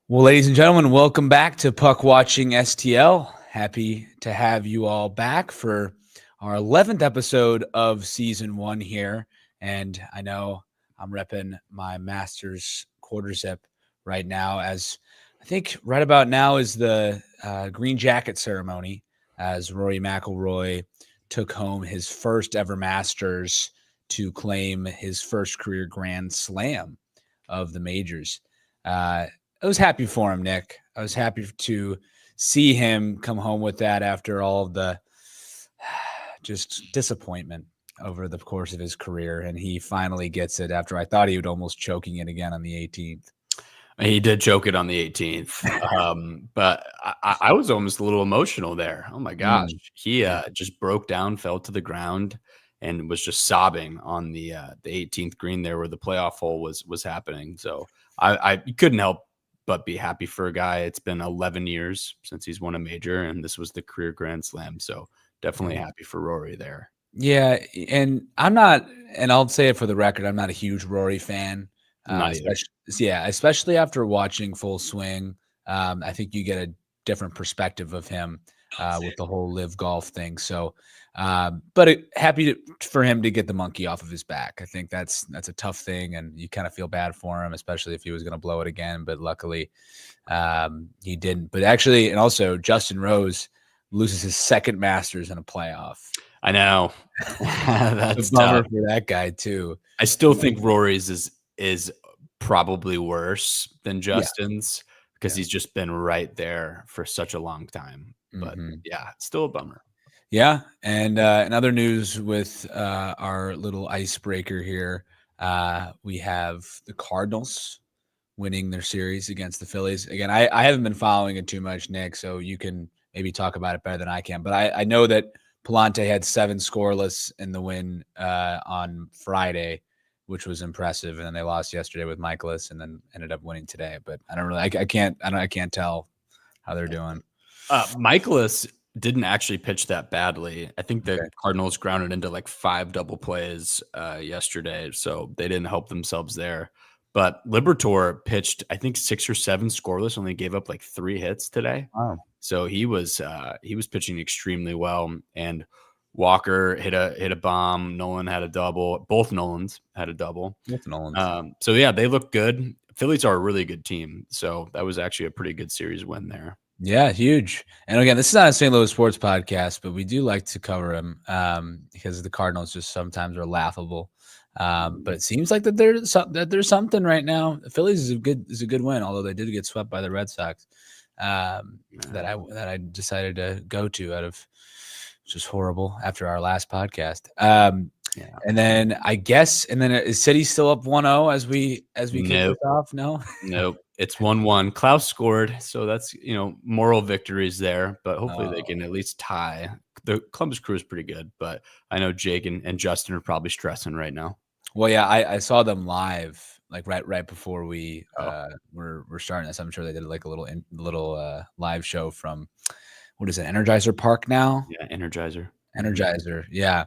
Well, ladies and gentlemen, welcome back to Puck Watching STL. Happy to have you all back for our 11th episode of season 1 here. And I know I'm repping my Masters quarter zip right now, as I think right about now is the green jacket ceremony, as Rory McIlroy took home his first ever Masters to claim his first career Grand Slam of the majors. I was happy for him, Nick. I was happy to see him come home with that after all of the just disappointment over the course of his career. And he finally gets it after I thought he would almost choking it again on the 18th. He did choke it on the 18th. But I was almost a little emotional there. Oh, my gosh. He just broke down, fell to the ground, and was just sobbing on the 18th green there where the playoff hole was happening. So I couldn't help but be happy for a guy. It's been 11 years since he's won a major, and this was the career Grand Slam. So definitely happy for Rory there. Yeah, and I'm not, and I'll say it for the record, I'm not a huge Rory fan. Especially after watching Full Swing. I think you get a different perspective of him with the whole live golf thing. So, but happy for him to get the monkey off of his back. I think that's a tough thing, and you kind of feel bad for him, especially if he was going to blow it again. But luckily, he didn't. But actually, and also Justin Rose loses his second Masters in a playoff. I know. That's a bummer for that guy too. I still think Rory's is probably worse than Justin's because he's just been right there for such a long time. But yeah, it's still a bummer. Yeah. And in other news with our little icebreaker here, we have the Cardinals winning their series against the Phillies. Again, I haven't been following it too much, Nick, so you can maybe talk about it better than I can. But I know that Palante had 7 scoreless in the win on Friday, which was impressive. And then they lost yesterday with Michaelis and then ended up winning today. But I don't really, I can't tell how they're doing. Michaelis didn't actually pitch that badly. I think the Cardinals grounded into like 5 double plays yesterday, so they didn't help themselves there. But Liberatore pitched, I think, 6 or 7 scoreless, only gave up like 3 hits today. Wow. So he was pitching extremely well. And Walker hit a bomb. Nolan had a double. Both Nolans had a double. Both Nolans. So yeah, they look good. Phillies are a really good team. So that was actually a pretty good series win there. Yeah, huge. And again, this is not a St. Louis sports podcast, but we do like to cover them because the Cardinals just sometimes are laughable. But it seems like that there's something right now. The Phillies is a good win, although they did get swept by the Red Sox. That I decided to go to out of just horrible after our last podcast. And then is City still up 1-0 as we kick this off? Nope. It's 1-1. Klaus scored, so that's moral victories there, but hopefully they can at least tie. The Columbus Crew is pretty good, but I know Jake and Justin are probably stressing right now. Well, yeah, I saw them live like right before we were starting this. I'm sure they did like a little live show from what is it, Energizer Park now? Yeah, Energizer. Yeah.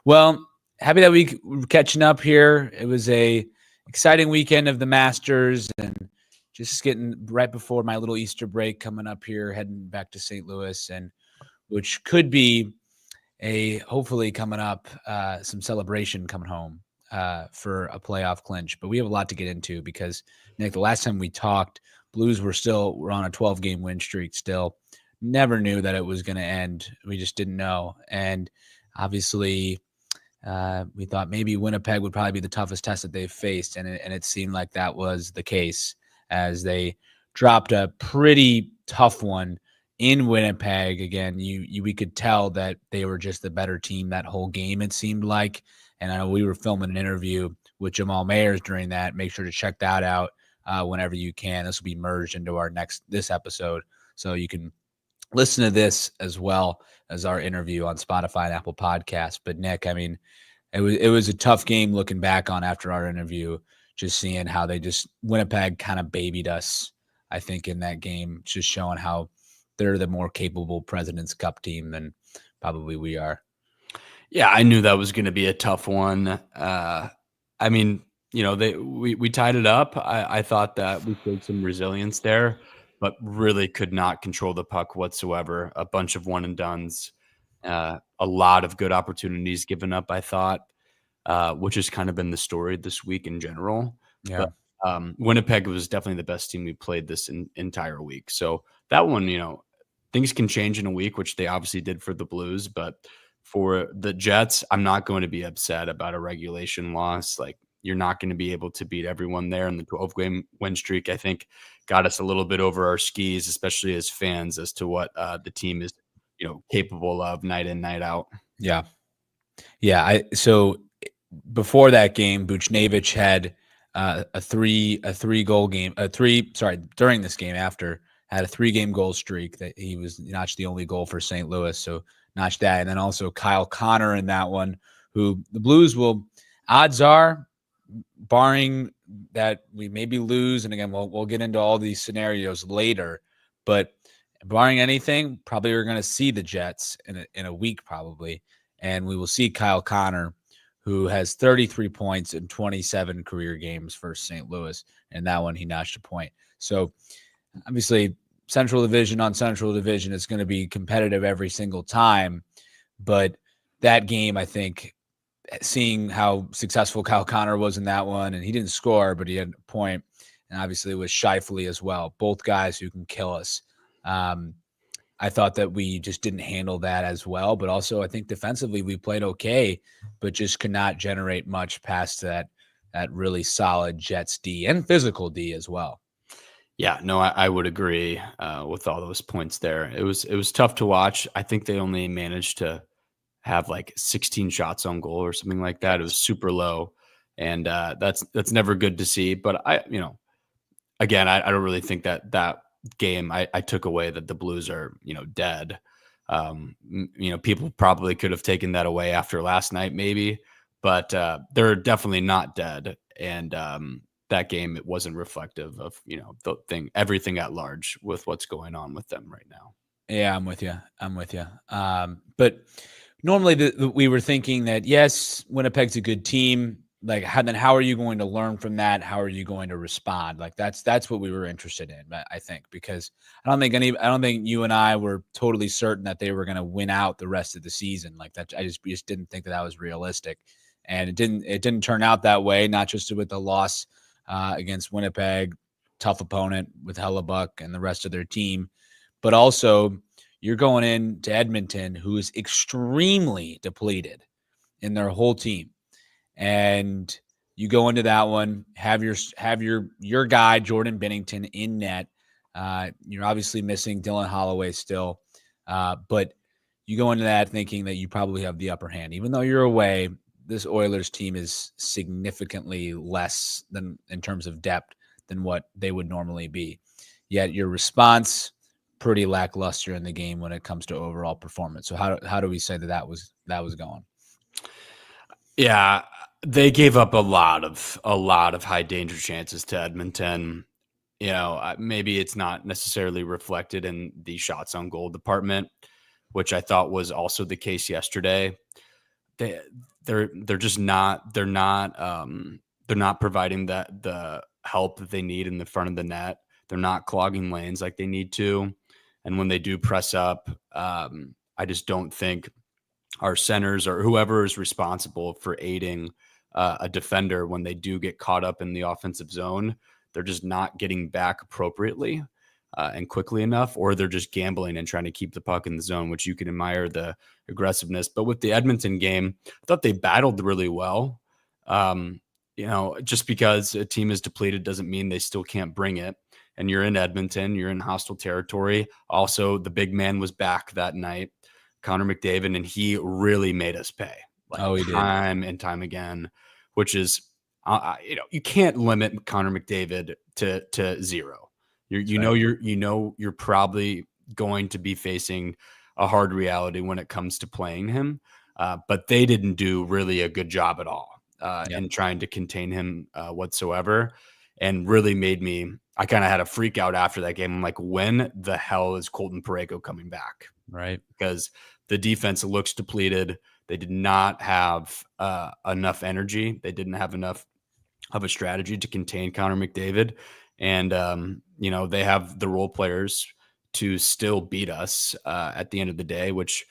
Well, happy that we're catching up here. It was a exciting weekend of the Masters and just getting right before my little Easter break coming up here, heading back to St. Louis, and which could be hopefully coming up some celebration coming home for a playoff clinch. But we have a lot to get into because, Nick, the last time we talked, Blues were on a 12-game win streak still. Never knew that it was going to end. We just didn't know. And obviously we thought maybe Winnipeg would probably be the toughest test that they've faced. And it seemed like that was the case as they dropped a pretty tough one in Winnipeg. Again, we could tell that they were just the better team that whole game, it seemed like. And I know we were filming an interview with Jamal Mayers during that. Make sure to check that out whenever you can. This will be merged into this episode. So you can listen to this as well as our interview on Spotify and Apple Podcasts. But Nick, I mean, it was a tough game looking back on after our interview, just seeing how Winnipeg kind of babied us, I think, in that game, just showing how they're the more capable President's Cup team than probably we are. Yeah, I knew that was going to be a tough one. I mean, we tied it up. I thought that we showed some resilience there, but really could not control the puck whatsoever. A bunch of one and dones, a lot of good opportunities given up, I thought, which has kind of been the story this week in general. Yeah. But Winnipeg was definitely the best team we played this entire week. So that one, things can change in a week, which they obviously did for the Blues. But for the Jets, I'm not going to be upset about a regulation loss. Like, you're not going to be able to beat everyone there. And the 12-game win streak, I think, got us a little bit over our skis, especially as fans, as to what the team is, capable of night in, night out. Yeah. Yeah. So before that game, Buchnevich had during this game after had a 3-game goal streak that he was notched the only goal for St. Louis. So notched that. And then also Kyle Connor in that one, who the Blues odds are, barring that we maybe lose. And again, we'll get into all these scenarios later, but barring anything, probably we're going to see the Jets in a week probably. And we will see Kyle Connor, who has 33 points in 27 career games for St. Louis. And that one, he notched a point. So obviously Central Division on Central Division is going to be competitive every single time. But that game, I think, seeing how successful Kyle Connor was in that one, and he didn't score, but he had a point, and obviously it was Scheifele as well. Both guys who can kill us. I thought that we just didn't handle that as well, but also I think defensively we played okay, but just could not generate much past that really solid Jets D and physical D as well. Yeah, no, I would agree with all those points there. It was tough to watch. I think they only managed to have like 16 shots on goal or something like that. It was super low, and that's never good to see. But again, I don't really think that game I took away that the Blues are dead. People probably could have taken that away after last night, maybe, but they're definitely not dead. And that game, it wasn't reflective of everything at large with what's going on with them right now. Yeah, I'm with you. But normally we were thinking that, yes, Winnipeg's a good team. Like, how are you going to learn from that? How are you going to respond? Like, that's what we were interested in, I think, because I don't think you and I were totally certain that they were going to win out the rest of the season. Like that, we just didn't think that was realistic, and it didn't turn out that way. Not just with the loss against Winnipeg, tough opponent with Hellebuck and the rest of their team, but also you're going into Edmonton, who is extremely depleted in their whole team. And you go into that one, have your guy, Jordan Binnington, in net. You're obviously missing Dylan Holloway still. But you go into that thinking that you probably have the upper hand. Even though you're away, this Oilers team is significantly less than in terms of depth than what they would normally be. Yet your response, pretty lackluster in the game when it comes to overall performance. So how do we say that was going? Yeah, they gave up a lot of high danger chances to Edmonton. Maybe it's not necessarily reflected in the shots on goal department, which I thought was also the case yesterday. They're just not providing the help that they need in the front of the net. They're not clogging lanes like they need to. And when they do press up, I just don't think our centers or whoever is responsible for aiding a defender when they do get caught up in the offensive zone, they're just not getting back appropriately and quickly enough, or they're just gambling and trying to keep the puck in the zone, which you can admire the aggressiveness. But with the Edmonton game, I thought they battled really well. Just because a team is depleted doesn't mean they still can't bring it. And you're in Edmonton, you're in hostile territory. Also, the big man was back that night, Connor McDavid, and he really made us pay. He time did. and time again, which is, you can't limit Connor McDavid to zero. You're probably going to be facing a hard reality when it comes to playing him. But they didn't do really a good job at all in trying to contain him whatsoever, and really made me. I kind of had a freak out after that game. I'm like, when the hell is Colton Parayko coming back? Right. Because the defense looks depleted. They did not have enough energy. They didn't have enough of a strategy to contain Connor McDavid. And, they have the role players to still beat us at the end of the day, which,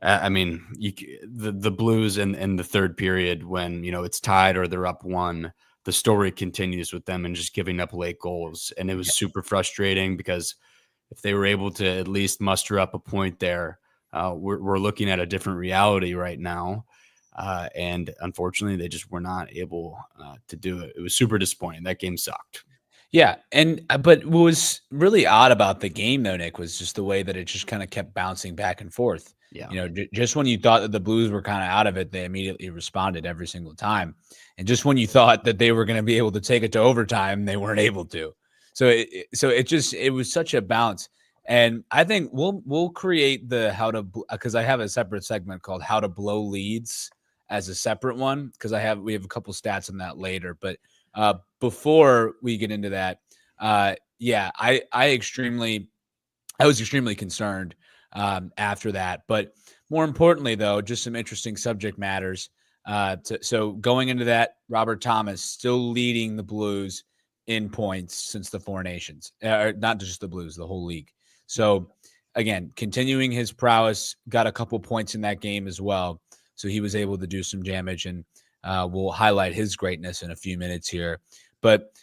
the Blues in the third period when, it's tied or they're up one, the story continues with them and just giving up late goals. And it was super frustrating because if they were able to at least muster up a point there, we're looking at a different reality right now. And unfortunately, they just were not able to do it. It was super disappointing. That game sucked. Yeah, and but what was really odd about the game, though, Nick, was just the way that it just kind of kept bouncing back and forth. Yeah. Just when you thought that the Blues were kind of out of it, they immediately responded every single time. And just when you thought that they were going to be able to take it to overtime, they weren't able to. So it was such a balance. And I think we'll create the because I have a separate segment called How to Blow Leads as a separate one because we have a couple stats on that later. But before we get into that, I was extremely concerned after that. But more importantly, though, just some interesting subject matters. So going into that, Robert Thomas still leading the Blues in points since the Four Nations, not just the Blues, the whole league. So again, continuing his prowess, got a couple points in that game as well. So he was able to do some damage, and we'll highlight his greatness in a few minutes here. But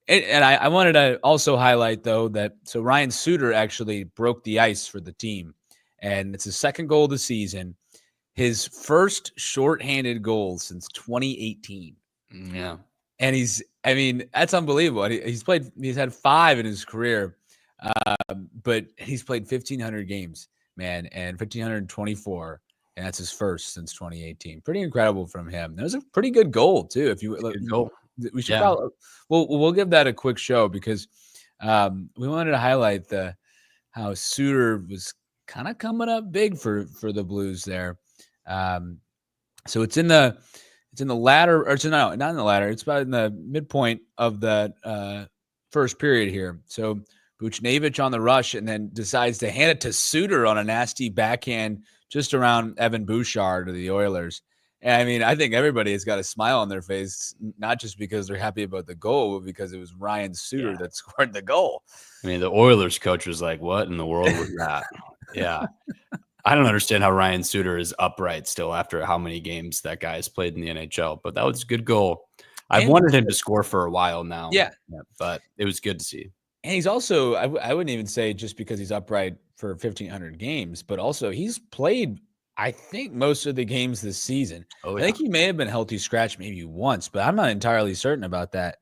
I wanted to also highlight, though, that Ryan Suter actually broke the ice for the team, and it's his second goal of the season, his first shorthanded goal since 2018. Yeah. And that's unbelievable. He's had 5 in his career, but he's played 1,500 games, man, and 1,524. And that's his first since 2018. Pretty incredible from him. That was a pretty good goal too. If you look, we should probably we'll give that a quick show because we wanted to highlight how Suter was kind of coming up big for the Blues there. So it's in the latter, or not in the latter. It's about in the midpoint of the first period here. So Buchnevich on the rush and then decides to hand it to Suter on a nasty backhand just around Evan Bouchard of the Oilers. And I think everybody has got a smile on their face, not just because they're happy about the goal, but because it was Ryan Suter that scored the goal. The Oilers coach was like, what in the world was that? Yeah. I don't understand how Ryan Suter is upright still after how many games that guy has played in the NHL, but that was a good goal. I've wanted him to score for a while now. Yeah, but it was good to see. And he's also, I wouldn't even say just because he's upright for 1,500 games, but also he's played, I think, most of the games this season. I think he may have been healthy scratch maybe once, but I'm not entirely certain about that.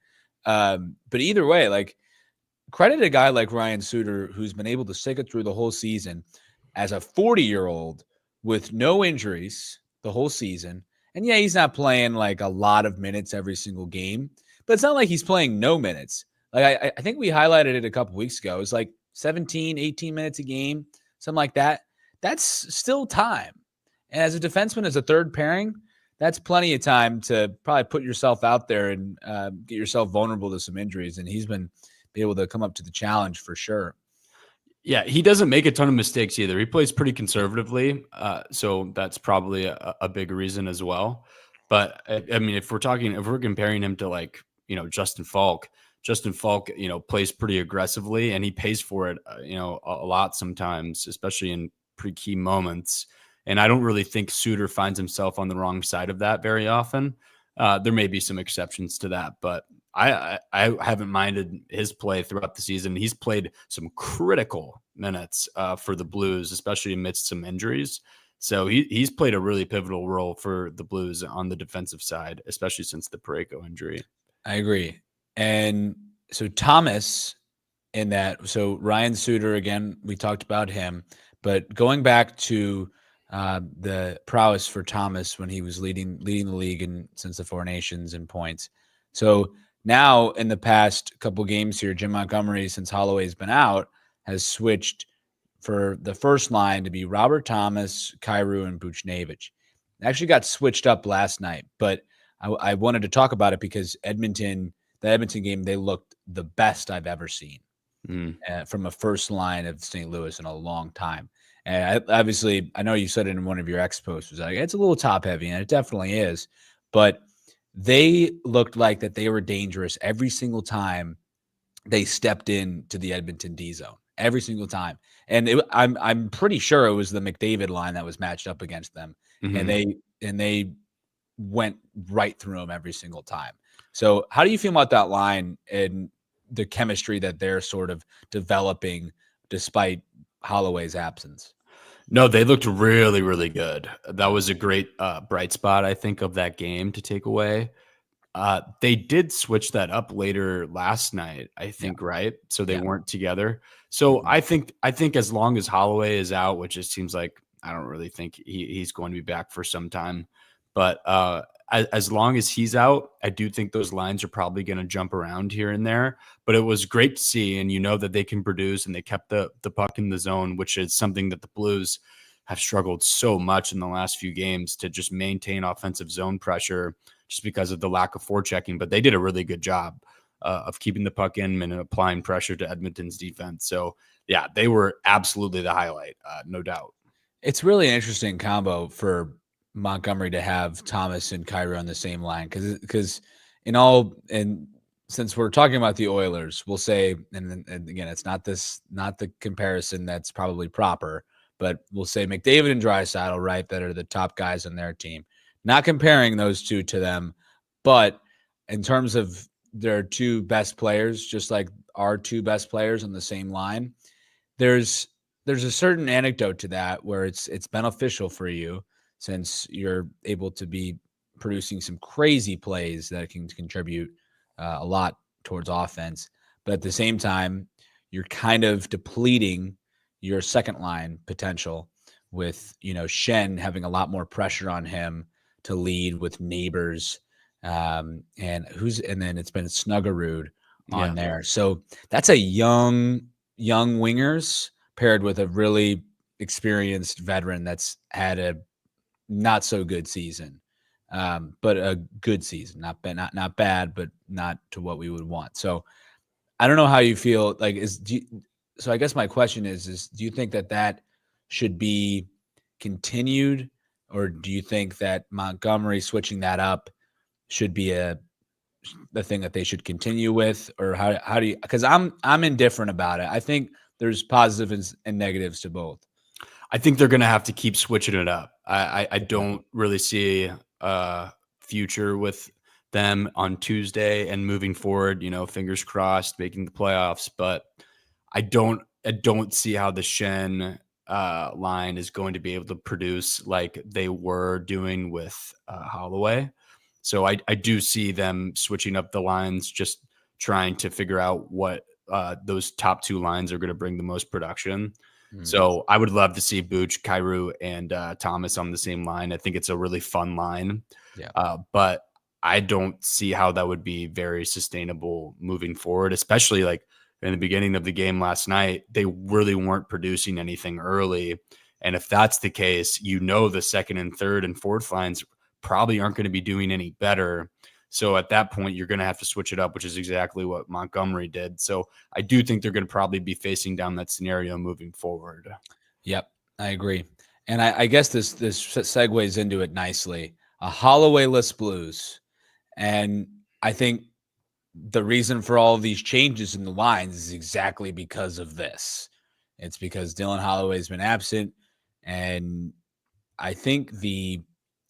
But either way, credit a guy like Ryan Suter who's been able to stick it through the whole season as a 40-year-old with no injuries the whole season. And yeah, he's not playing a lot of minutes every single game, but it's not like he's playing no minutes. I think we highlighted it a couple weeks ago. It's 17, 18 minutes a game, something like that. That's still time. And as a defenseman, as a third pairing, that's plenty of time to probably put yourself out there and get yourself vulnerable to some injuries. And he's been able to come up to the challenge for sure. Yeah, he doesn't make a ton of mistakes either. He plays pretty conservatively, so that's probably a big reason as well. But if we're comparing him to Justin Falk, plays pretty aggressively and he pays for it, a lot sometimes, especially in pretty key moments. And I don't really think Suter finds himself on the wrong side of that very often. There may be some exceptions to that, but I haven't minded his play throughout the season. He's played some critical minutes for the Blues, especially amidst some injuries. So he's played a really pivotal role for the Blues on the defensive side, especially since the Parayko injury. I agree. And so Thomas in that, so Ryan Suter, again, we talked about him, but going back to the prowess for Thomas when he was leading the league since the Four Nations in points. So now in the past couple games here, Jim Montgomery, since Holloway's been out, has switched for the first line to be Robert Thomas, Kyrou, and Buchnevich. It actually got switched up last night, but I wanted to talk about it because the Edmonton game, they looked the best I've ever seen from a first line of St. Louis in a long time. And I know you said it in one of your X posts, was it's a little top heavy, and it definitely is. But they looked like that they were dangerous every single time they stepped into the Edmonton D zone, every single time. And I'm pretty sure it was the McDavid line that was matched up against them, and they went right through them every single time. So how do you feel about that line and the chemistry that they're sort of developing despite Holloway's absence? No, they looked really, really good. That was a great bright spot, I think, of that game to take away. They did switch that up later last night, I think, right? So they weren't together. So I think as long as Holloway is out, which it seems like I don't really think he's going to be back for some time, but as long as he's out, I do think those lines are probably going to jump around here and there. But it was great to see, and you know that they can produce, and they kept the puck in the zone, which is something that the Blues have struggled so much in the last few games to just maintain offensive zone pressure just because of the lack of forechecking. But they did a really good job of keeping the puck in and applying pressure to Edmonton's defense. So, yeah, they were absolutely the highlight, no doubt. It's really an interesting combo for Montgomery to have Thomas and Kyrou on the same line because since we're talking about the Oilers, we'll say, and again, it's not the comparison that's probably proper, but we'll say McDavid and Draisaitl, right, that are the top guys on their team. Not comparing those two to them, but in terms of their two best players, just like our two best players on the same line, there's a certain anecdote to that where it's beneficial for you since you're able to be producing some crazy plays that can contribute a lot towards offense. But at the same time, you're kind of depleting your second line potential with, Shen having a lot more pressure on him to lead with neighbors. And then it's been Snuggerud on there. So that's a young wingers paired with a really experienced veteran that's had a not so good season, but a good season, not bad, but not to what we would want. So I don't know how you feel. Like, so I guess my question is do you think that should be continued, or do you think that Montgomery switching that up should be the thing that they should continue with, or how do you? Because I'm indifferent about it. I think there's positives and negatives to both. I think they're going to have to keep switching it up. I don't really see a future with them on Tuesday and moving forward, fingers crossed, making the playoffs. But I don't see how the Shen line is going to be able to produce like they were doing with Holloway. So I do see them switching up the lines, just trying to figure out what those top two lines are going to bring the most production. So I would love to see Booch, Kyrou, and Thomas on the same line. I think it's a really fun line. But I don't see how that would be very sustainable moving forward, especially like in the beginning of the game last night. They really weren't producing anything early. And if that's the case, the second and third and fourth lines probably aren't going to be doing any better. So at that point, you're going to have to switch it up, which is exactly what Montgomery did. So I do think they're going to probably be facing down that scenario moving forward. Yep, I agree. And I guess this segues into it nicely. A Holloway-less Blues. And I think the reason for all of these changes in the lines is exactly because of this. It's because Dylan Holloway's been absent. And I think the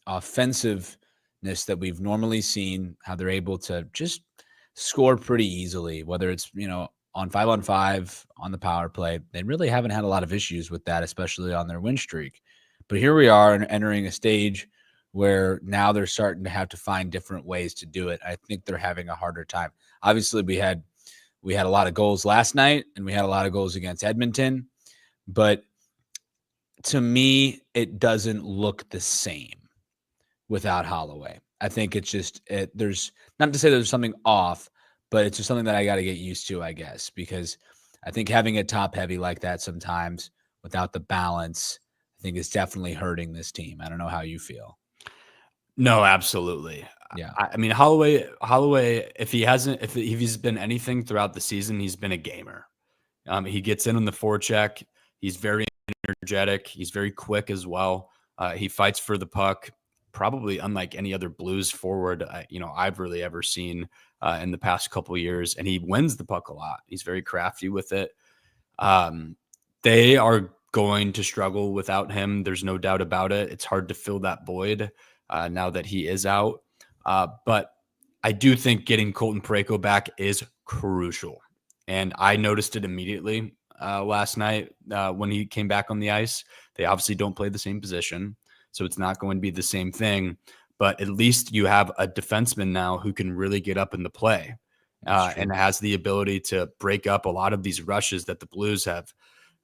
offensiveness that we've normally seen, how they're able to just score pretty easily, whether it's, on 5-on-5 on the power play, they really haven't had a lot of issues with that, especially on their win streak. But here we are entering a stage where now they're starting to have to find different ways to do it. I think they're having a harder time. Obviously, we had a lot of goals last night, and we had a lot of goals against Edmonton, but to me, it doesn't look the same without Holloway. I think it's just there's not to say there's something off, but it's just something that I got to get used to, I guess, because I think having a top heavy like that sometimes without the balance, I think is definitely hurting this team. I don't know how you feel. No, absolutely. Yeah. I mean, Holloway, if he's been anything throughout the season, he's been a gamer. He gets in on the forecheck. He's very energetic. He's very quick as well. He fights for the puck. probably unlike any other Blues forward, I've really ever seen in the past couple of years. And he wins the puck a lot. He's very crafty with it. They are going to struggle without him. There's no doubt about it. It's hard to fill that void now that he is out. But I do think getting Colton Parayko back is crucial. And I noticed it immediately last night when he came back on the ice. They obviously don't play the same position, so it's not going to be the same thing. But at least you have a defenseman now who can really get up in the play and has the ability to break up a lot of these rushes that the Blues have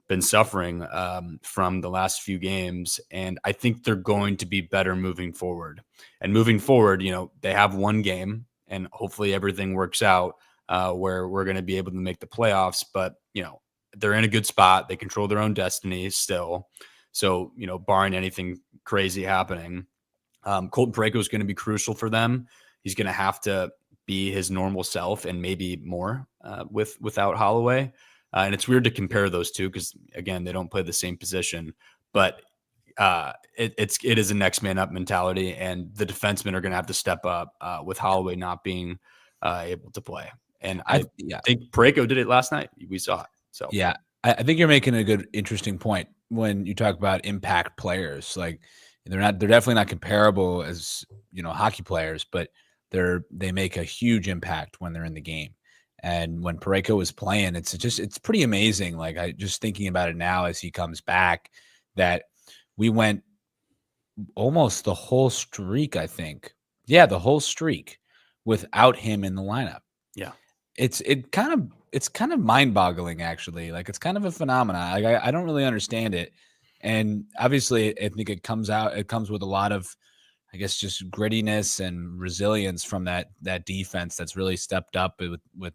been suffering from the last few games. And I think they're going to be better moving forward. And moving forward, they have one game, and hopefully everything works out where we're going to be able to make the playoffs. But, they're in a good spot. They control their own destiny still. So, barring anything crazy happening, Colton Parayko is going to be crucial for them. He's going to have to be his normal self and maybe more without Holloway. And it's weird to compare those two because, again, they don't play the same position. But it is a next man up mentality, and the defensemen are going to have to step up with Holloway not being able to play. And I think Parayko did it last night. We saw it. So yeah, I think you're making a good, interesting point when you talk about impact players. Like they're definitely not comparable as hockey players, but they make a huge impact when they're in the game. And when Parayko was playing, it's pretty amazing. Like I just thinking about it now as he comes back, that we went almost the whole streak, I think. Yeah, the whole streak without him in the lineup. Yeah. It's kind of mind-boggling, actually. Like it's kind of a phenomenon. Like I don't really understand it. And obviously I think it comes with a lot of, I guess, just grittiness and resilience from that defense that's really stepped up with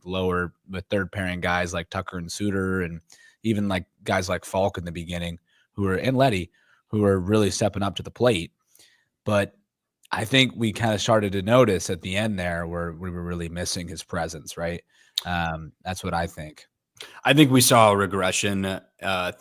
third pairing guys like Tucker and Suter, and even like guys like Falk in the beginning and Leddy, who are really stepping up to the plate. But I think we kind of started to notice at the end there where we were really missing his presence, right? That's what I think. I think we saw a regression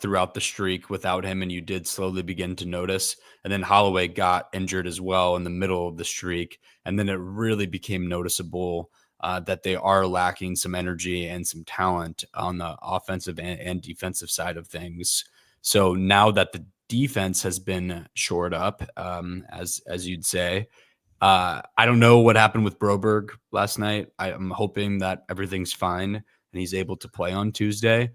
throughout the streak without him, and you did slowly begin to notice. And then Holloway got injured as well in the middle of the streak, and then it really became noticeable that they are lacking some energy and some talent on the offensive and defensive side of things. So now that the defense has been shored up, as you'd say, I don't know what happened with Broberg last night. I'm hoping that everything's fine and he's able to play on Tuesday.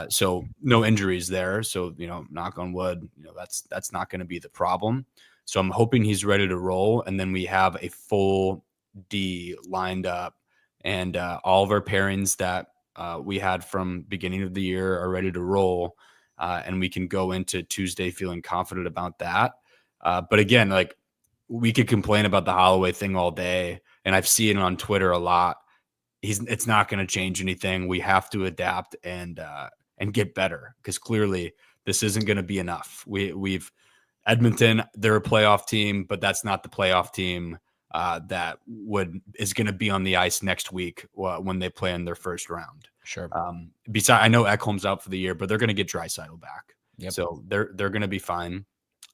So no injuries there. So, knock on wood, that's not going to be the problem. So I'm hoping he's ready to roll. And then we have a full D lined up, and all of our pairings that we had from beginning of the year are ready to roll. And we can go into Tuesday feeling confident about that. But again, like we could complain about the Holloway thing all day, and I've seen it on Twitter a lot. It's not going to change anything. We have to adapt and get better, because clearly this isn't going to be enough. We've Edmonton, they're a playoff team, but that's not the playoff team that is going to be on the ice next week when they play in their first round. Sure. Besides, I know Ekholm's out for the year, but they're going to get Draisaitl back. Yep. So they're going to be fine.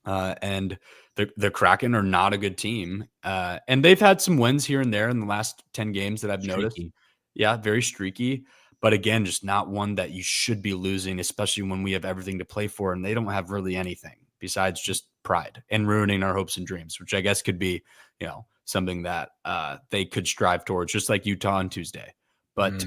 And the Kraken are not a good team. And they've had some wins here and there in the last 10 games that I've noticed. Yeah, very streaky. But again, just not one that you should be losing, especially when we have everything to play for, and they don't have really anything besides just pride and ruining our hopes and dreams, which I guess could be, something that they could strive towards, just like Utah on Tuesday. But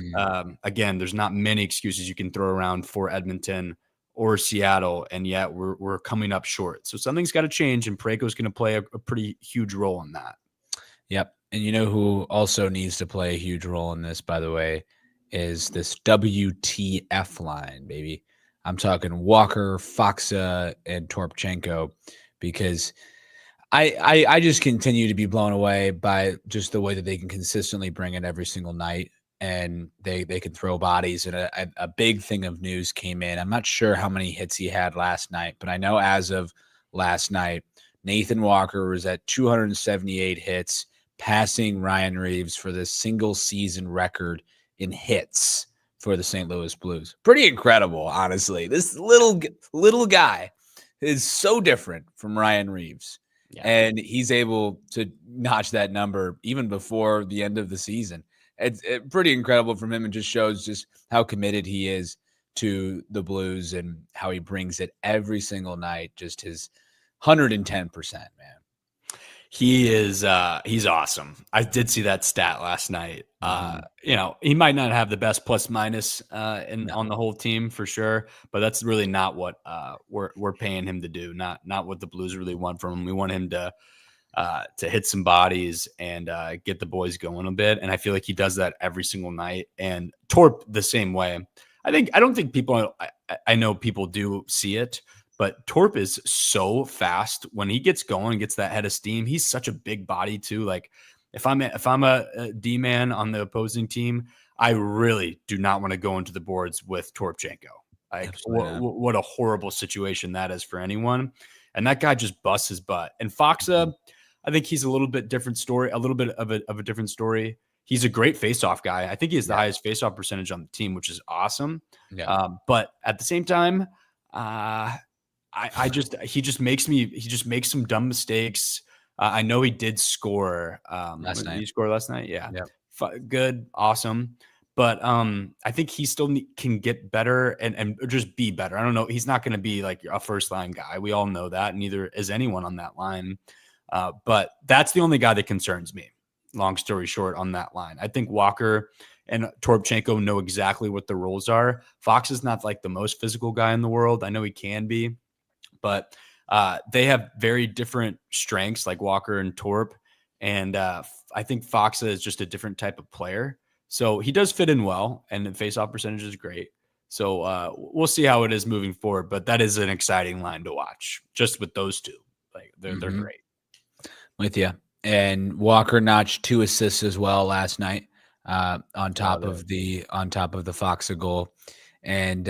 again, there's not many excuses you can throw around for Edmonton or Seattle, and yet we're coming up short. So something's got to change, and Parayko's going to play a pretty huge role in that. Yep. And you know who also needs to play a huge role in this, by the way, is this WTF line, baby. I'm talking Walker, Faksa, and Torpchenko, because I just continue to be blown away by just the way that they can consistently bring it every single night, and they can throw bodies. And a big thing of news came in. I'm not sure how many hits he had last night, but I know as of last night, Nathan Walker was at 278 hits, passing Ryan Reeves for the single season record in hits for the St. Louis Blues. Pretty incredible, honestly. This little guy is so different from Ryan Reeves. and he's able to notch that number even before the end of the season. It's pretty incredible from him, and just shows just how committed he is to the Blues and how he brings it every single night. Just his 110%, man. He is he's awesome. I did see that stat last night. He might not have the best plus minus on the whole team for sure, but that's really not what we're paying him to do. Not what the Blues really want from him. We want him to hit some bodies and get the boys going a bit. And I feel like he does that every single night. And Torp the same way. I don't think people, I know people do see it, but Torp is so fast when he gets going, gets that head of steam. He's such a big body too. Like if I'm a D man on the opposing team, I really do not want to go into the boards with Torpchenko. Like what a horrible situation that is for anyone. And that guy just busts his butt. And Foxa, I think he's a little bit different story, a little bit of a different story. He's a great faceoff guy. I think he has the highest faceoff percentage on the team, which is awesome. Yeah. But at the same time, he just makes some dumb mistakes. I know he did score last night. Did he score last night? Yeah. Good. Awesome. But I think he still can get better and just be better. I don't know. He's not going to be like a first line guy. We all know that. Neither is anyone on that line. But that's the only guy that concerns me. Long story short on that line. I think Walker and Torpchenko know exactly what the roles are. Fox is not like the most physical guy in the world. I know he can be, but they have very different strengths like Walker and Torp. And I think Foxa is just a different type of player. So he does fit in well, and the face-off percentage is great. So we'll see how it is moving forward, but that is an exciting line to watch just with those two. Like they're great. With you. And Walker notched 2 assists as well last night on top of the Foxa goal. And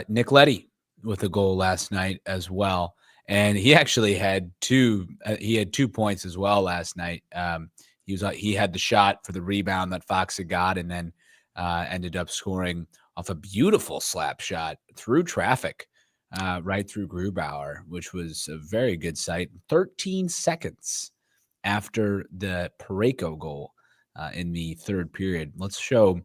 Nick Leddy with a goal last night as well. And he actually had 2 points as well last night. He had the shot for the rebound that Foxa got, and then ended up scoring off a beautiful slap shot through traffic right through Grubauer, which was a very good sight. 13 seconds after the Parayko goal in the third period. Let's show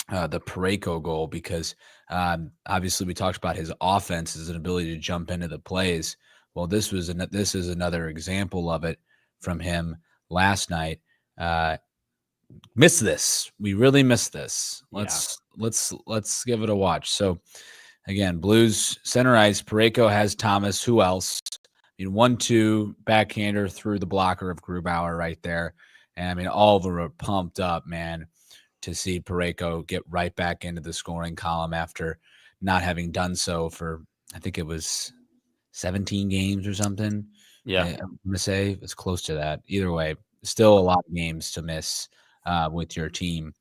the Parayko goal because obviously we talked about his offense as an ability to jump into the plays. Well, this is another example of it from him last night. Missed this. We really missed this. Let's give it a watch. So again, Blues center ice. Parayko has Thomas. Who else? 1-2 backhander through the blocker of Grubauer right there. And all of them are pumped up, man, to see Parayko get right back into the scoring column after not having done so for, I think it was 17 games or something. Yeah. I'm going to say it's close to that. Either way, still a lot of games to miss with your team,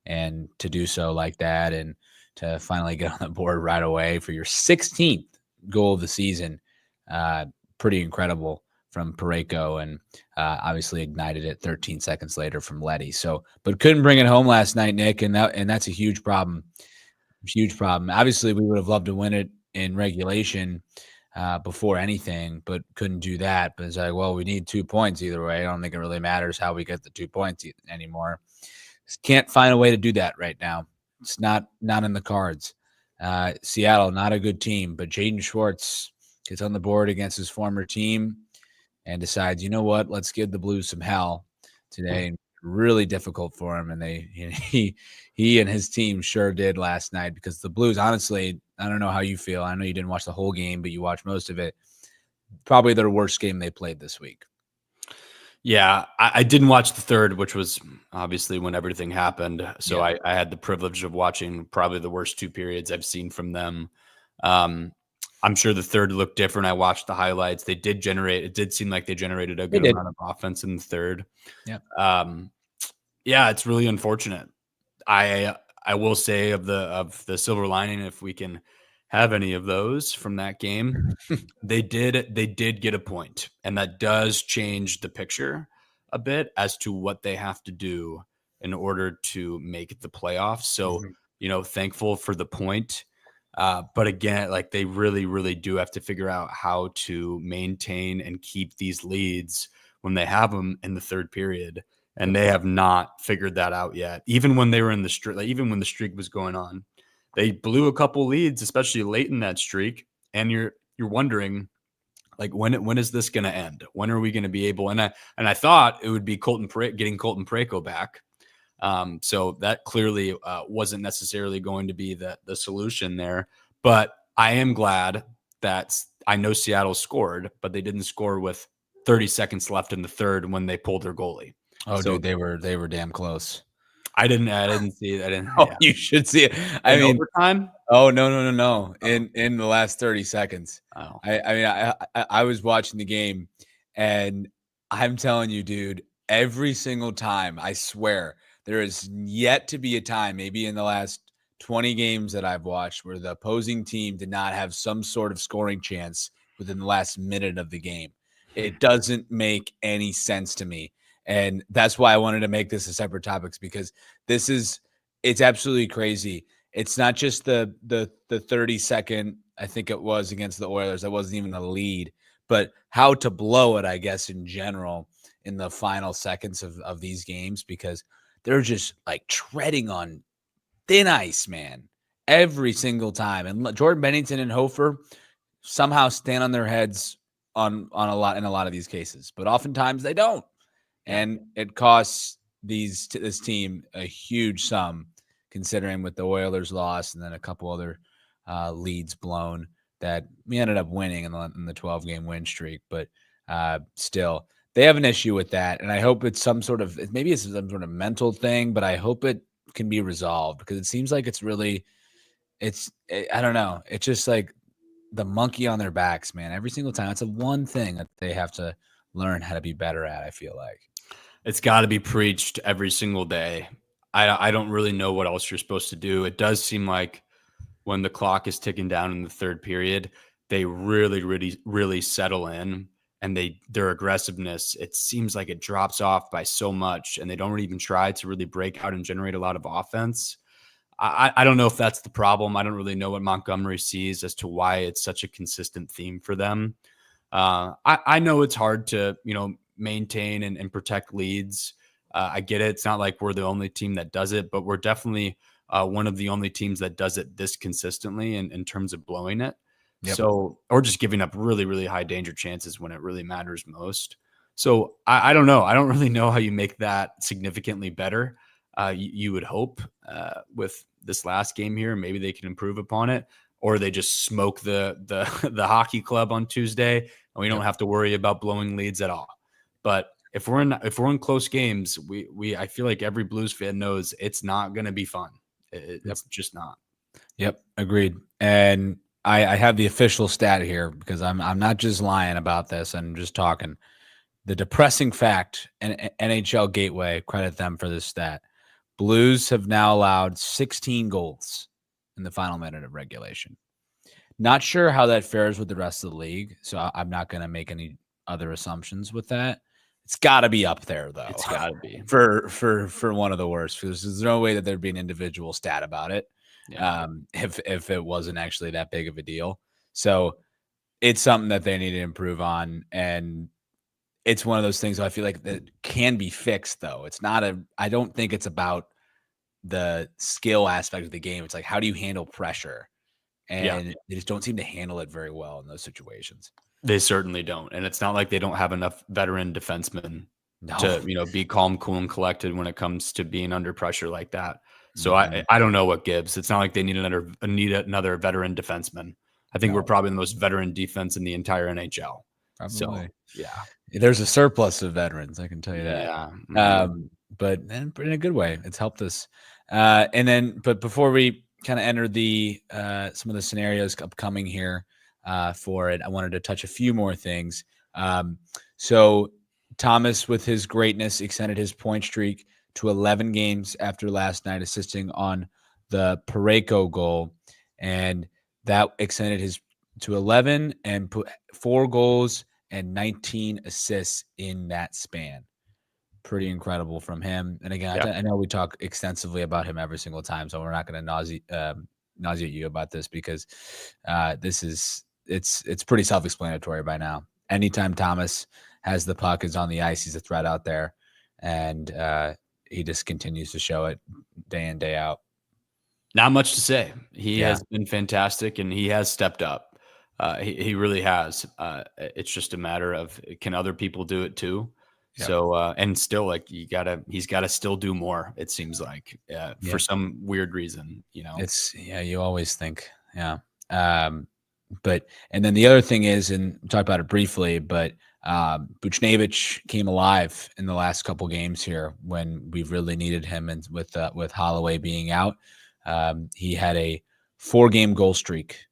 and to do so like that and to finally get on the board right away for your 16th goal of the season. Pretty incredible from Parayko, and obviously ignited it 13 seconds later from Leddy. So, but couldn't bring it home last night, Nick, and that's a huge problem. Huge problem. Obviously, we would have loved to win it in regulation before anything, but couldn't do that. But it's like, well, we need 2 points either way. I don't think it really matters how we get the 2 points anymore. Just can't find a way to do that right now. It's not in the cards. Seattle, not a good team, but Jaden Schwartz gets on the board against his former team and decides, you know what, let's give the Blues some hell today. Really difficult for him, and he and his team sure did last night, because the Blues, honestly, I don't know how you feel. I know you didn't watch the whole game, but you watched most of it. Probably their worst game they played this week. Yeah, I didn't watch the third, which was obviously when everything happened. So I had the privilege of watching probably the worst 2 periods I've seen from them. I'm sure the third looked different. I watched the highlights. It did seem like they generated a good amount of offense in the third. Yeah, it's really unfortunate. I will say of the silver lining, if we can have any of those from that game, they did get a point, and that does change the picture a bit as to what they have to do in order to make the playoffs. So, thankful for the point. But again, like they really, really do have to figure out how to maintain and keep these leads when they have them in the third period. And they have not figured that out yet. Even when they were in the streak, like even when the streak was going on, they blew a couple leads, especially late in that streak. And you're wondering, like, when is this going to end? When are we going to be able? And I thought it would be getting Colton Parayko back. So that clearly wasn't necessarily going to be the solution there. But I am glad that I know Seattle scored, but they didn't score with 30 seconds left in the third when they pulled their goalie. Oh, so, dude, they were damn close. I didn't see it. I didn't. Oh, yeah. You should see it. I mean, overtime. Oh, no. Oh. In the last 30 seconds. Oh. I was watching the game, and I'm telling you, dude, every single time, I swear, there is yet to be a time, maybe in the last 20 games that I've watched, where the opposing team did not have some sort of scoring chance within the last minute of the game. It doesn't make any sense to me. And that's why I wanted to make this a separate topic, because it's absolutely crazy. It's not just the 30-second, I think it was against the Oilers. That wasn't even a lead, but how to blow it, I guess, in general in the final seconds of these games, because they're just like treading on thin ice, man, every single time. And Jordan Bennington and Hofer somehow stand on their heads in a lot of these cases, but oftentimes they don't. And it costs this team a huge sum, considering with the Oilers loss and then a couple other leads blown that we ended up winning in the 12-game win streak. But still, they have an issue with that. And I hope it's some sort of mental thing, but I hope it can be resolved, because it seems like I don't know. It's just like the monkey on their backs, man. Every single time. It's the one thing that they have to learn how to be better at, I feel like. It's got to be preached every single day. I don't really know what else you're supposed to do. It does seem like when the clock is ticking down in the third period, they really, really, really settle in, and their aggressiveness, it seems like it drops off by so much, and they don't even try to really break out and generate a lot of offense. I don't know if that's the problem. I don't really know what Montgomery sees as to why it's such a consistent theme for them. I know it's hard to, maintain and protect leads. I get it. It's not like we're the only team that does it, but we're definitely one of the only teams that does it this consistently in terms of blowing it. Yep. So, or just giving up really, really high danger chances when it really matters most. So I don't know. I don't really know how you make that significantly better. You would hope with this last game here, maybe they can improve upon it, or they just smoke the hockey club on Tuesday, and we don't have to worry about blowing leads at all. But if we're in close games, I feel like every Blues fan knows it's not going to be fun. It's just not. Yep, agreed. And I have the official stat here, because I'm not just lying about this. I'm just talking. The depressing fact, and NHL Gateway, credit them for this stat. Blues have now allowed 16 goals in the final minute of regulation. Not sure how that fares with the rest of the league, so I'm not going to make any other assumptions with that. It's got to be up there, though. It's got to be for one of the worst, because there's no way that there'd be an individual stat about it. Yeah. If it wasn't actually that big of a deal. So it's something that they need to improve on, and it's one of those things I feel like that can be fixed, though. I don't think it's about the skill aspect of the game. It's like, how do you handle pressure? And they just don't seem to handle it very well in those situations. They certainly don't. And it's not like they don't have enough veteran defensemen to, be calm, cool, and collected when it comes to being under pressure like that. So I don't know what gives. It's not like they need another veteran defenseman. I think we're probably the most veteran defense in the entire NHL. Probably. So, there's a surplus of veterans, I can tell you that. Yeah. But in a good way, it's helped us. But before we kind of enter some of the scenarios upcoming here for it, I wanted to touch a few more things. So Thomas, with his greatness, extended his point streak to 11 games after last night, assisting on the Parayko goal, and that extended his to 11 and put 4 goals and 19 assists in that span. Pretty incredible from him. And again, I know we talk extensively about him every single time, so we're not going to nauseate you about this because it's pretty self-explanatory by now. Anytime Thomas has the puck, is on the ice, he's a threat out there, and he just continues to show it day in, day out. Not much to say. He has been fantastic, and he has stepped up. He really has. It's just a matter of, can other people do it too? Yep. So, and still, like, he's gotta still do more. It seems like, for some weird reason, you always think, but, and then the other thing is, and we talked about it briefly, but Buchnevich came alive in the last couple games here when we really needed him, and with Holloway being out, he had a 4-game goal streak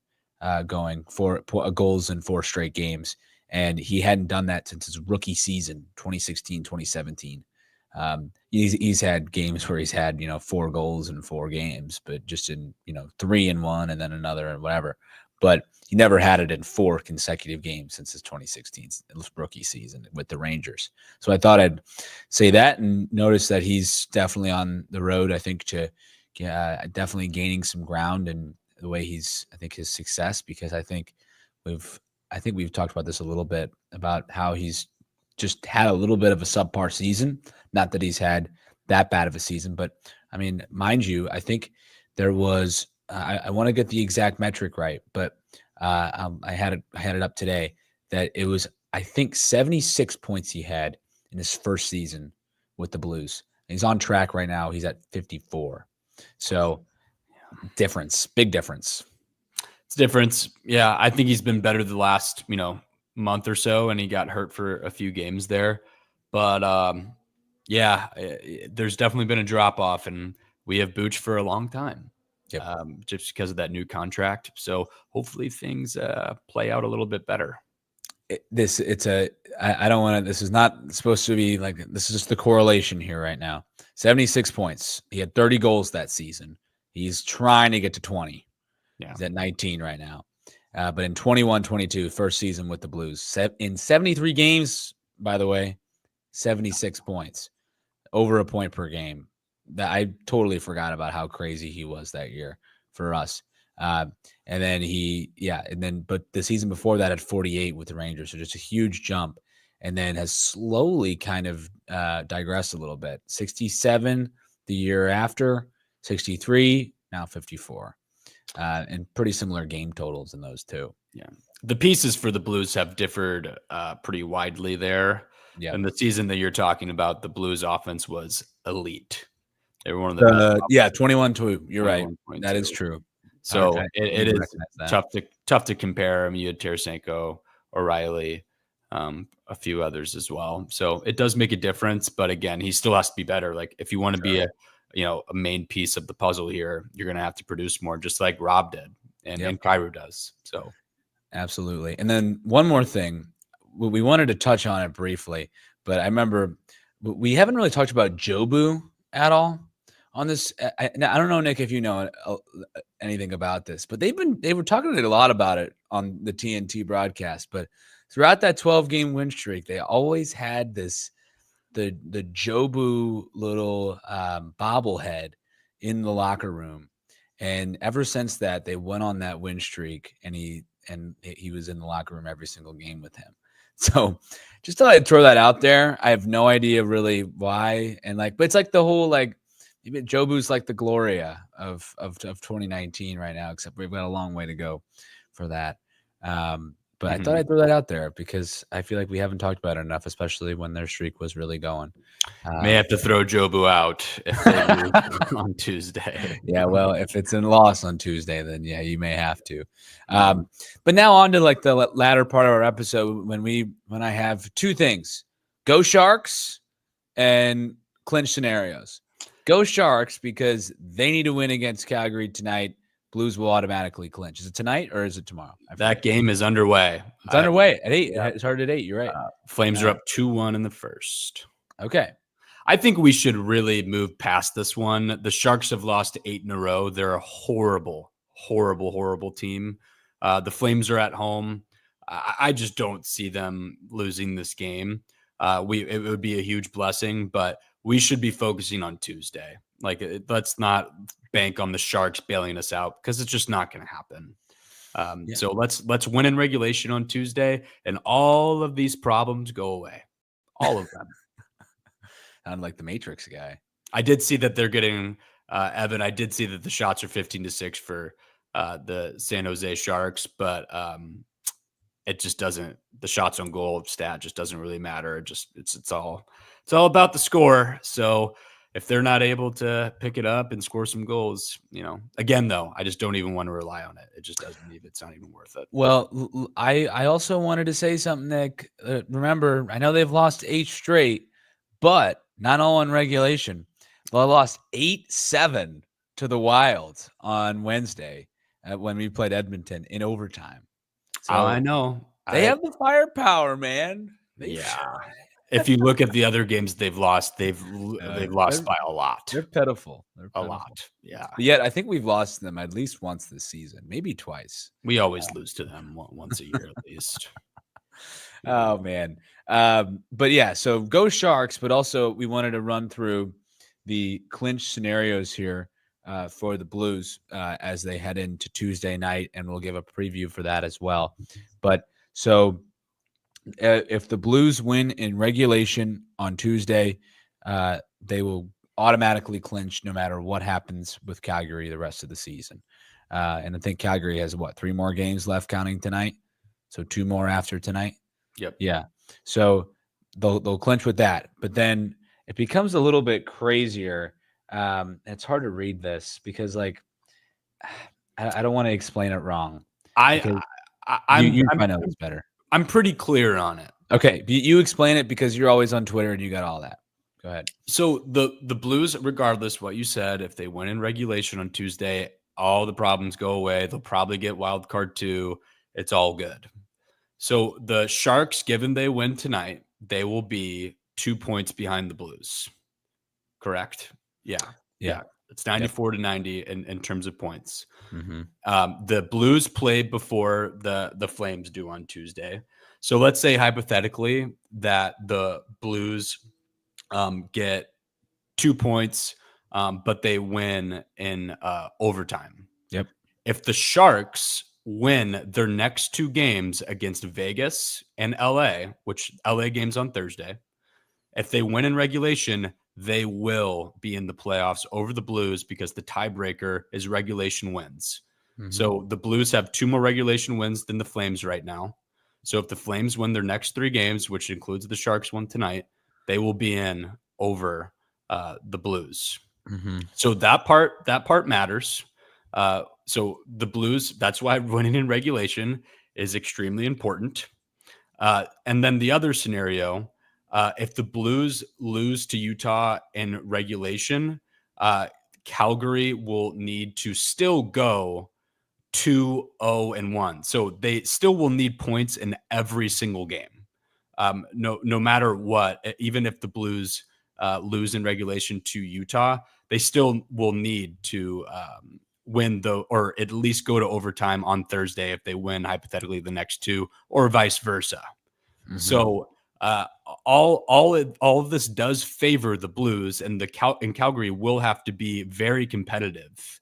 going, 4 goals in 4 straight games. And he hadn't done that since his rookie season, 2016, 2017. He's had games where he's had, 4 goals in 4 games, but just in, 3 in 1 and then another and whatever. But he never had it in 4 consecutive games since his 2016 rookie season with the Rangers. So I thought I'd say that, and notice that he's definitely on the road, I think, to definitely gaining some ground in the way his success, because I think we've talked about this a little bit, about how he's just had a little bit of a subpar season. Not that he's had that bad of a season, but I mean, mind you, I think there was, I want to get the exact metric right, but I had it up today that it was, I think, 76 points he had in his first season with the Blues. And he's on track right now. He's at 54. So big difference. It's difference. Yeah, I think he's been better the last, month or so, and he got hurt for a few games there. But there's definitely been a drop off, and we have Booch for a long time, just because of that new contract. So hopefully things play out a little bit better. This is not supposed to be like, this is just the correlation here right now. 76 points. He had 30 goals that season. He's trying to get to 20. Yeah. He's at 19 right now. But in 21-22, first season with the Blues, in 73 games, by the way, 76 points, over a point per game. That I totally forgot about how crazy he was that year for us. But the season before that had 48 with the Rangers. So just a huge jump, and then has slowly kind of digressed a little bit. 67 the year after, 63, now 54. And pretty similar game totals in those two. Yeah. The pieces for the Blues have differed pretty widely there. Yeah. And the season that you're talking about, the Blues offense was elite. They were one of the best. 21-2. You're right. That is true. So it is tough to compare. I mean, you had Tarasenko, O'Reilly, a few others as well. So it does make a difference. But again, he still has to be better. Like, if you want to be a main piece of the puzzle here, you're going to have to produce more, just like Rob did and Kyrou does. So absolutely. And then one more thing, we wanted to touch on it briefly, but I remember we haven't really talked about Jobu at all on this. I don't know, Nick, if you know anything about this, but they were talking a lot about it on the TNT broadcast, but throughout that 12-game win streak, they always had the Jobu little bobblehead in the locker room, and ever since that, they went on that win streak, and he was in the locker room every single game with him. So just thought I'd throw that out there. I have no idea really why, but it's like the whole Jobu's like the Gloria of 2019 right now, except we've got a long way to go for that. But I thought I'd throw that out there because I feel like we haven't talked about it enough, especially when their streak was really going. May have to throw Jobu out if they lose on Tuesday. Yeah, well, if it's a loss on Tuesday, then yeah, you may have to. But now on to the latter part of our episode when I have two things: go Sharks and clinch scenarios. Go Sharks because they need to win against Calgary tonight. Blues will automatically clinch. Is it tonight or is it tomorrow? That game is underway. It's underway at 8. Yeah. It started at 8. You're right. Flames are up 2-1 in the first. Okay. I think we should really move past this one. The Sharks have lost 8 in a row. They're a horrible, horrible, horrible team. The Flames are at home. I just don't see them losing this game. It would be a huge blessing, but we should be focusing on Tuesday. Like, let's not bank on the Sharks bailing us out because it's just not going to happen. So let's win in regulation on Tuesday, and all of these problems go away. All of them. Sound like the Matrix guy. I did see that they're getting Evan. I did see that the shots are 15-6 for the San Jose Sharks, but it just doesn't. The shots on goal stat just doesn't really matter. It's all about the score. So if they're not able to pick it up and score some goals, again though, I just don't even want to rely on it. It just doesn't even. It's not even worth it. Well, I also wanted to say something, Nick. Remember, I know they've lost 8 straight, but not all in regulation. They lost 8-7 to the Wild on Wednesday when we played Edmonton in overtime. So I know. They have the firepower, man. If you look at the other games they've lost, they've lost by a lot. They're pitiful. A lot. Yeah. But yet I think we've lost them at least once this season, maybe twice. We always lose to them once a year at least. Oh, man. But yeah, so go Sharks, but also we wanted to run through the clinch scenarios here for the Blues as they head into Tuesday night, and we'll give a preview for that as well. But so if the Blues win in regulation on Tuesday, they will automatically clinch no matter what happens with Calgary the rest of the season. And I think Calgary has 3 more games left counting tonight? So 2 more after tonight? Yep. Yeah. So they'll clinch with that. But then it becomes a little bit crazier. It's hard to read this because I don't want to explain it wrong. I know it's better. I'm pretty clear on it. Okay. You explain it because you're always on Twitter and you got all that. Go ahead. So the Blues, regardless what you said, if they win in regulation on Tuesday, all the problems go away. They'll probably get wild card 2. It's all good. So the Sharks, given they win tonight, they will be 2 points behind the Blues. Correct? Yeah. It's 94-90 in terms of points. Mm-hmm. The Blues play before the Flames do on Tuesday. So let's say hypothetically that the Blues get 2 points, but they win in overtime. Yep. If the Sharks win their next 2 games against Vegas and LA, which LA game's on Thursday, if they win in regulation, they will be in the playoffs over the Blues because the tiebreaker is regulation wins. Mm-hmm. So the Blues have 2 more regulation wins than the Flames right now. So if the Flames win their next 3 games, which includes the Sharks one tonight, they will be in over the Blues. Mm-hmm. So that part matters. So the Blues, that's why winning in regulation is extremely important. And then the other scenario, if the Blues lose to Utah in regulation, Calgary will need to still go 2-0-1. So they still will need points in every single game. No matter what, even if the Blues lose in regulation to Utah, they still will need to win or at least go to overtime on Thursday if they win hypothetically the next 2, or vice versa. Mm-hmm. So all of this does favor the Blues, and Calgary will have to be very competitive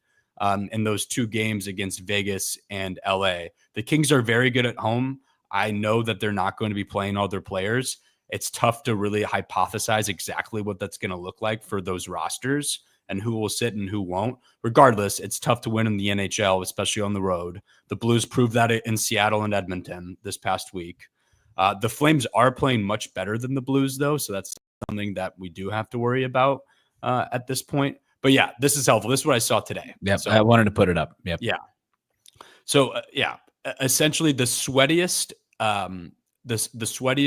in those 2 games against Vegas and LA. The Kings are very good at home. I know that they're not going to be playing all their players. It's tough to really hypothesize exactly what that's going to look like for those rosters and who will sit and who won't. Regardless, it's tough to win in the NHL, especially on the road. The Blues proved that in Seattle and Edmonton this past week. The Flames are playing much better than the Blues, though, so that's something that we do have to worry about at this point. But yeah, this is helpful. This is what I saw today. Yeah, so, I wanted to put it up. Yep. Yeah. So essentially the sweatiest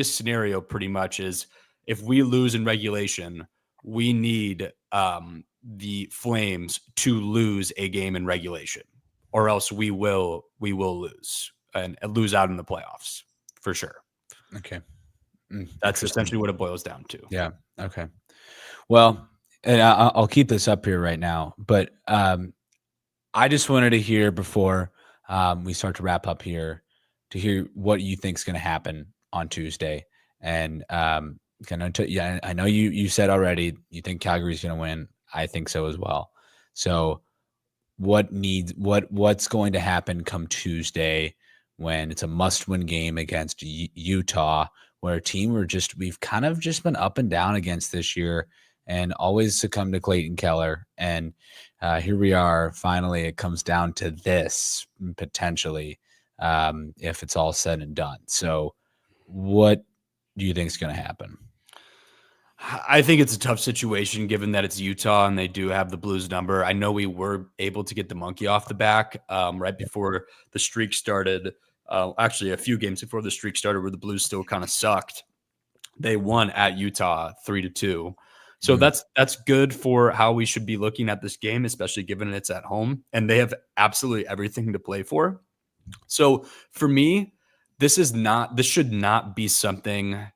scenario pretty much is if we lose in regulation, we need the Flames to lose a game in regulation, or else we will lose and lose out in the playoffs for sure. Okay. That's essentially what it boils down to. Yeah. Okay. Well, and I'll keep this up here right now, but I just wanted to hear before we start to wrap up here to hear what you think is going to happen on Tuesday. And I know you said already you think Calgary's going to win. I think so as well. So what's going to happen come Tuesday when it's a must-win game against Utah, where a team we've kind of just been up and down against this year and always succumb to Clayton Keller. And here we are. Finally, it comes down to this potentially if it's all said and done. So what do you think is going to happen? I think it's a tough situation given that it's Utah and they do have the Blues number. I know we were able to get the monkey off the back right before the streak started. Actually, a few games before the streak started where the Blues still kind of sucked. They won at Utah 3-2. So that's good for how we should be looking at this game, especially given it's at home and they have absolutely everything to play for. So for me, this should not be something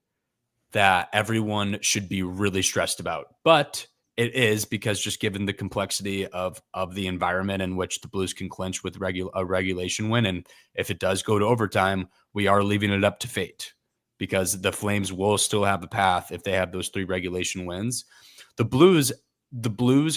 that everyone should be really stressed about, but it is because just given the complexity of the environment in which the Blues can clinch with a regulation win, and if it does go to overtime, we are leaving it up to fate because the Flames will still have a path if they have those 3 regulation wins. The Blues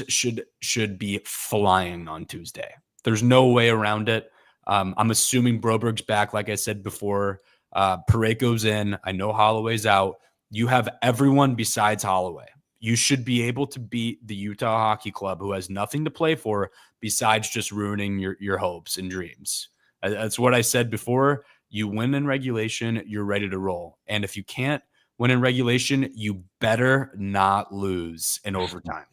should be flying on Tuesday. There's no way around it. I'm assuming Broberg's back, like I said before. Parayko's in. I know Holloway's out. You have everyone besides Holloway. You should be able to beat the Utah Hockey Club, who has nothing to play for besides just ruining your hopes and dreams. That's what I said before. You win in regulation, you're ready to roll. And if you can't win in regulation, you better not lose in overtime.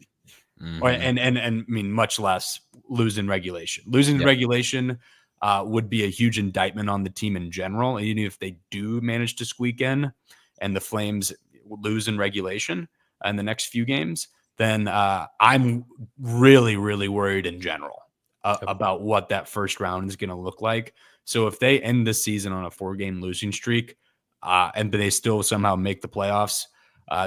And I mean, much less lose in regulation. Losing in regulation would be a huge indictment on the team in general. Even if they do manage to squeak in, and the Flames lose in regulation in the next few games, then I'm really, really worried in general about what that first round is going to look like. So if they end this season on a 4-game losing streak and they still somehow make the playoffs,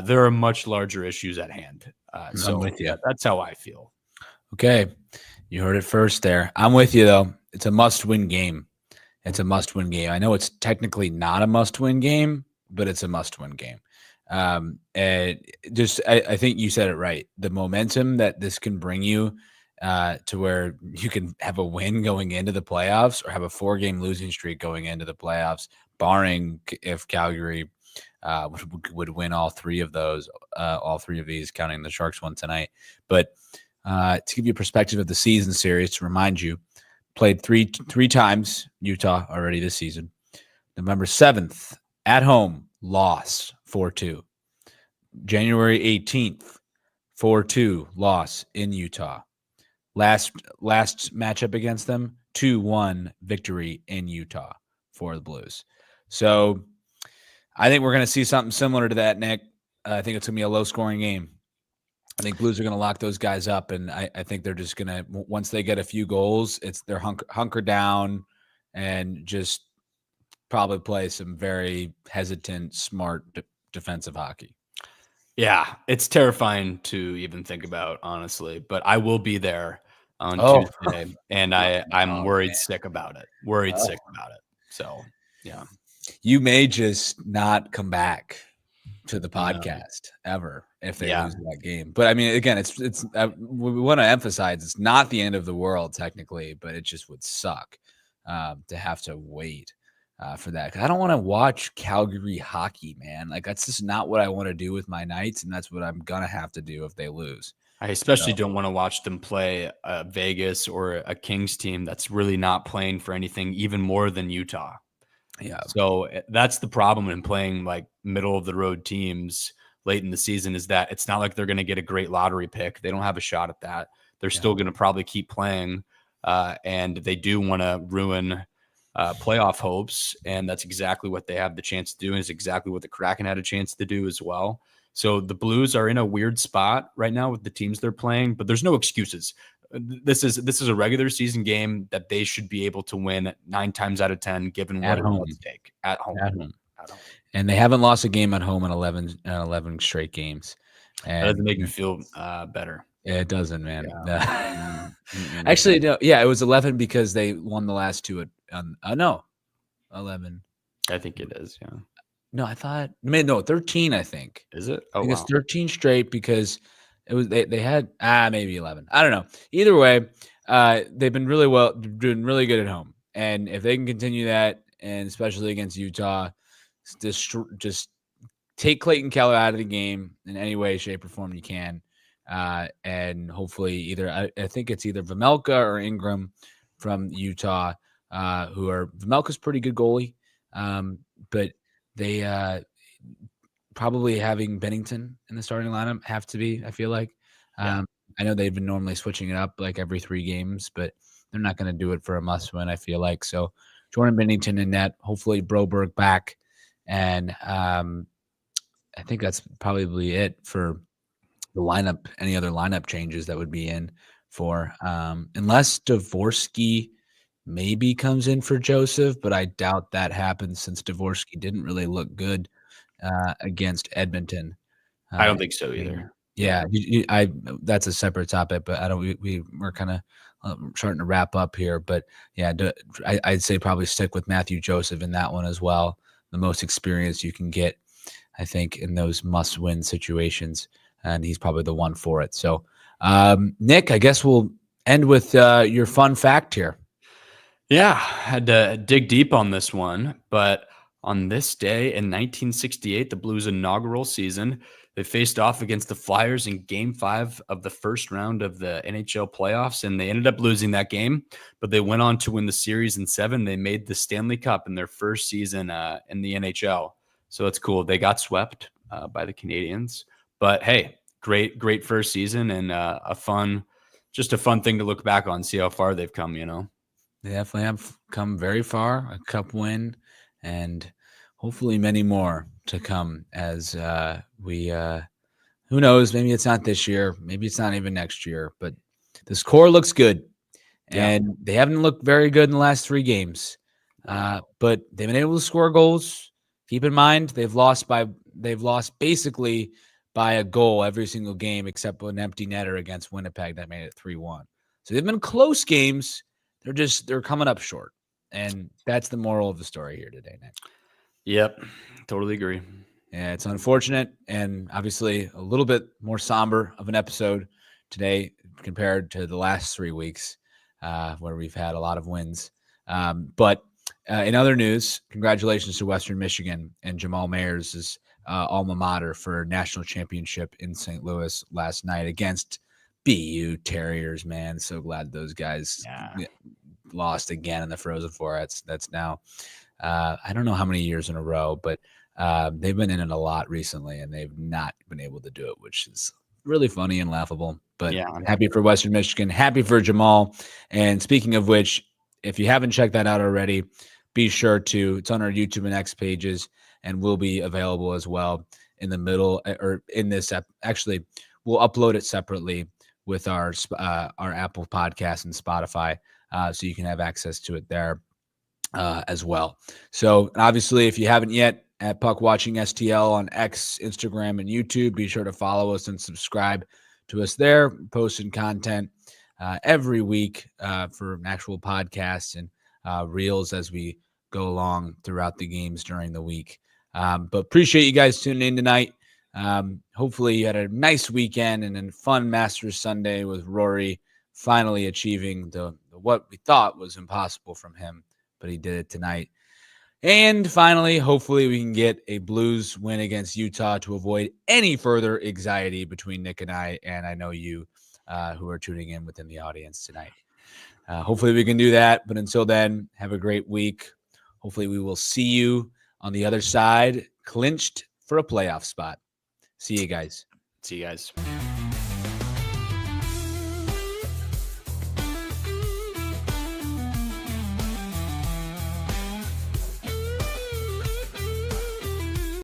there are much larger issues at hand. So I'm with you. That's how I feel. Okay. You heard it first there. I'm with you, though. It's a must-win game. I know it's technically not a must-win game, but it's a must-win game. And I think you said it right. The momentum that this can bring you to where you can have a win going into the playoffs or have a 4-game losing streak going into the playoffs, barring if Calgary would win all 3 of these, counting the Sharks one tonight. But to give you a perspective of the season series, to remind you, played three times Utah already this season. November 7th, at home, loss 4-2. January 18th, 4-2 loss in Utah. Last matchup against them, 2-1 victory in Utah for the Blues. So I think we're going to see something similar to that, Nick. I think it's going to be a low-scoring game. I think Blues are going to lock those guys up, and I think they're just going to, once they get a few goals, they're hunker down and just probably play some very hesitant, smart defensive hockey. Yeah, it's terrifying to even think about, honestly, but I will be there on Tuesday, and I'm worried sick about it. So, yeah. You may just not come back to the podcast ever if they lose that game. But I mean, again, it's we want to emphasize it's not the end of the world technically, but it just would suck to have to wait for that. 'Cause I don't want to watch Calgary hockey, man. Like that's just not what I want to do with my nights, and that's what I'm gonna have to do if they lose. I especially don't want to watch them play Vegas or a Kings team that's really not playing for anything even more than Utah. Yeah. So that's the problem in playing like middle of the road teams late in the season is that it's not like they're going to get a great lottery pick. They don't have a shot at that. They're still going to probably keep playing and they do want to ruin playoff hopes. And that's exactly what they have the chance to do. And it's exactly what the Kraken had a chance to do as well. So the Blues are in a weird spot right now with the teams they're playing, but there's no excuses. This is a regular season game that they should be able to win 9 times out of 10, given what it's at stake at home. And they haven't lost a game at home in 11 straight games. And that doesn't make me feel better. It doesn't, man. Yeah. Actually, no. Yeah, it was 11 because they won the last 2 no, 11. I think it is. Yeah. No, I thought 13. I think is it? I think it's 13 straight because They had maybe 11. I don't know. Either way, they've been doing really good at home. And if they can continue that, and especially against Utah, just take Clayton Keller out of the game in any way, shape, or form you can. And hopefully I think it's either Vemelka or Ingram from Utah, Vemelka's pretty good goalie. But they probably having Bennington in the starting lineup have to be, I feel like. I know they've been normally switching it up like every 3 games, but they're not going to do it for a must win, I feel like. So Jordan Bennington in net, hopefully Broberg back. And I think that's probably it for the lineup. Any other lineup changes that would be in for, unless Dvorsky maybe comes in for Joseph, but I doubt that happens since Dvorsky didn't really look good against Edmonton. I don't think so either. Yeah, that's a separate topic, but we're kind of starting to wrap up here. But yeah, I'd say probably stick with Matthew Joseph in that one as well. The most experience you can get, I think, in those must-win situations, and he's probably the one for it. So, Nick, I guess we'll end with your fun fact here. Yeah, had to dig deep on this one, but on this day in 1968, the Blues' inaugural season, they faced off against the Flyers in Game 5 of the first round of the NHL playoffs, and they ended up losing that game, but they went on to win the series in 7. They made the Stanley Cup in their first season in the NHL. So it's cool. They got swept by the Canadiens, but hey, great first season, and a fun thing to look back on, see how far they've come, They definitely have come very far, a cup win, and hopefully many more to come as who knows, maybe it's not this year, maybe it's not even next year, but this core looks good, and they haven't looked very good in the last 3 games, but they've been able to score goals. Keep in mind, they've lost basically by a goal every single game except an empty netter against Winnipeg that made it 3-1. So they've been close games. They're coming up short. And that's the moral of the story here today, Nick. Yep. Totally agree. Yeah, it's unfortunate and obviously a little bit more somber of an episode today compared to the last 3 weeks where we've had a lot of wins. But in other news, congratulations to Western Michigan and Jamal Mayers' alma mater for national championship in St. Louis last night against BU Terriers, man. So glad those guys lost again in the Frozen Four. That's now I don't know how many years in a row, but they've been in it a lot recently, and they've not been able to do it, which is really funny and laughable. But happy for Western Michigan, happy for Jamal. And speaking of which, if you haven't checked that out already, be sure to. It's on our YouTube and X pages, and will be available as well in the middle or in this app. Actually, we'll upload it separately with our Apple Podcasts and Spotify, so you can have access to it there as well. So obviously, if you haven't yet, at Puck Watching STL on X, Instagram, and YouTube, be sure to follow us and subscribe to us there. Posting content every week for actual podcasts and reels as we go along throughout the games during the week. But appreciate you guys tuning in tonight. Hopefully you had a nice weekend and a fun Masters Sunday with Rory finally achieving the what we thought was impossible from him, but he did it tonight. And finally, hopefully we can get a Blues win against Utah to avoid any further anxiety between Nick and I know you who are tuning in within the audience tonight. Hopefully we can do that. But until then, have a great week. Hopefully we will see you on the other side, clinched for a playoff spot. See you guys. See you guys.